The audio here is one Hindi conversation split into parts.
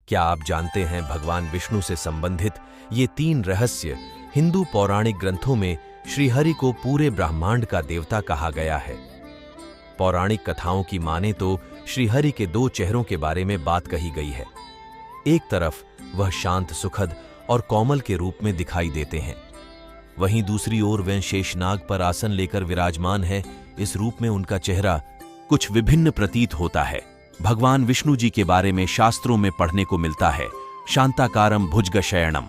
क्या आप जानते हैं भगवान विष्णु से संबंधित ये 3 रहस्य हिंदू पौराणिक ग्रंथों में श्रीहरि को पूरे ब्रह्मांड का देवता कहा गया है। पौराणिक कथाओं की माने तो श्रीहरि के 2 चेहरों के बारे में बात कही गई है। एक तरफ वह शांत, सुखद और कोमल के रूप में दिखाई देते हैं, वहीं दूसरी ओर वह शेषनाग पर आसन लेकर विराजमान है। इस रूप में उनका चेहरा कुछ विभिन्न प्रतीत होता है। भगवान विष्णु जी के बारे में शास्त्रों में पढ़ने को मिलता है, शांताकारम भुजगशयनम।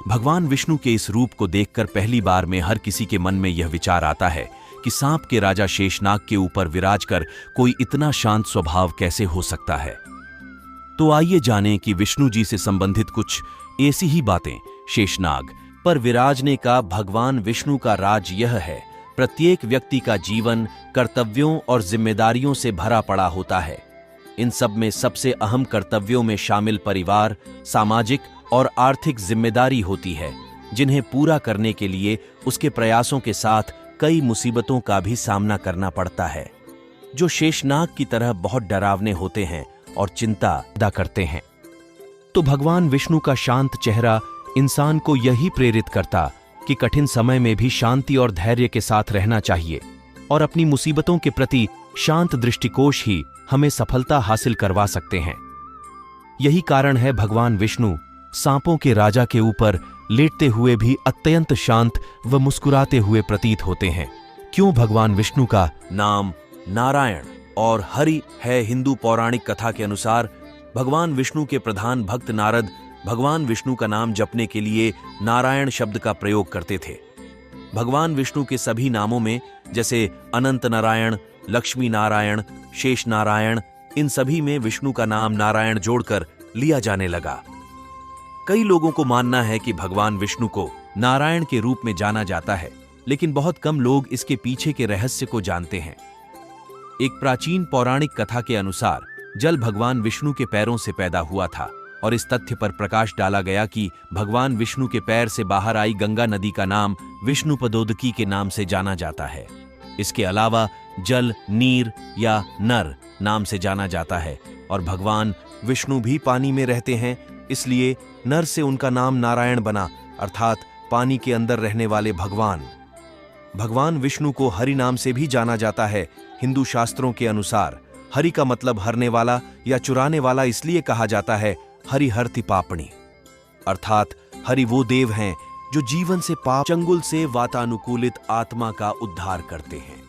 भगवान विष्णु के इस रूप को देखकर पहली बार में हर किसी के मन में यह विचार आता है कि सांप के राजा शेषनाग के ऊपर विराज कर कोई इतना शांत स्वभाव कैसे हो सकता है। तो आइए जानें कि विष्णु जी से संबंधित कुछ ऐसी ही बातें। शेषनाग पर विराजने का भगवान विष्णु का राज यह है, प्रत्येक व्यक्ति का जीवन कर्तव्यों और जिम्मेदारियों से भरा पड़ा होता है। इन सब में सबसे अहम कर्तव्यों में शामिल परिवार, सामाजिक और आर्थिक जिम्मेदारी होती है, जिन्हें पूरा करने के लिए उसके प्रयासों के साथ कई मुसीबतों का भी सामना करना पड़ता है, जो शेषनाग की तरह बहुत डरावने होते हैं और चिंता पैदा करते हैं। तो भगवान विष्णु का शांत चेहरा इंसान को यही प्रेरित करता कि कठिन समय में भी शांति और धैर्य के साथ रहना चाहिए और अपनी मुसीबतों के प्रति शांत दृष्टिकोण ही हमें सफलता हासिल करवा सकते हैं। यही कारण है भगवान विष्णु सांपों के राजा के ऊपर लेटते हुए भी अत्यंत शांत व मुस्कुराते हुए प्रतीत होते हैं। क्यों भगवान विष्णु का नाम नारायण और हरि है? हिंदू पौराणिक कथा के अनुसार भगवान विष्णु के प्रधान भक्त नारद भगवान विष्णु का नाम जपने के लिए नारायण शब्द का प्रयोग करते थे। भगवान विष्णु के सभी नामों में, जैसे अनंत नारायण, लक्ष्मी नारायण, शेष नारायण, इन सभी में विष्णु का नाम नारायण जोड़कर लिया जाने लगा। कई लोगों को मानना है कि भगवान विष्णु को नारायण के रूप में जाना जाता है, लेकिन बहुत कम लोग इसके पीछे के रहस्य को जानते हैं। एक प्राचीन पौराणिक कथा के अनुसार जल भगवान विष्णु के पैरों से पैदा हुआ था और इस तथ्य पर प्रकाश डाला गया कि भगवान विष्णु के पैर से बाहर आई गंगा नदी का नाम विष्णुपदोदकी के नाम से जाना जाता है। इसके अलावा जल नीर या नर नाम से जाना जाता है और भगवान विष्णु भी पानी में रहते हैं, इसलिए नर से उनका नाम नारायण बना, अर्थात पानी के अंदर रहने वाले भगवान। भगवान विष्णु को हरि नाम से भी जाना जाता है। हिंदू शास्त्रों के अनुसार हरि का मतलब हरने वाला या चुराने वाला इसलिए कहा जाता है हरि हरति पापणी, अर्थात हरि वो देव हैं जो जीवन से पाप चंगुल से वातानुकूलित आत्मा का उद्धार करते हैं।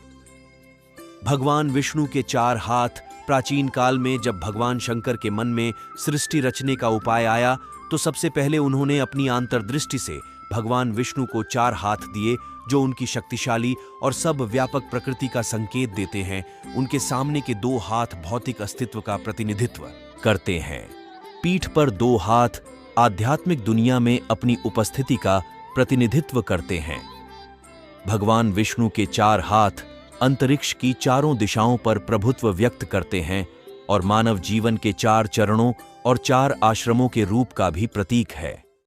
भगवान विष्णु के 4 हाथ। प्राचीन काल में जब भगवान शंकर के मन में सृष्टि रचने का उपाय आया तो सबसे पहले उन्होंने अपनी अंतर्दृष्टि से भगवान विष्णु को 4 हाथ दिए, जो उनकी शक्तिशाली और सब व्यापक प्रकृति का संकेत देते हैं। उनके सामने के 2 हाथ भौतिक अस्तित्व का प्रतिनिधित्व करते हैं। पीठ पर 2 हाथ आध्यात्मिक दुनिया में अपनी उपस्थिति का प्रतिनिधित्व करते हैं। भगवान विष्णु के 4 हाथ अंतरिक्ष की चारों दिशाओं पर प्रभुत्व व्यक्त करते हैं और मानव जीवन के 4 चरणों और 4 आश्रमों के रूप का भी प्रतीक है।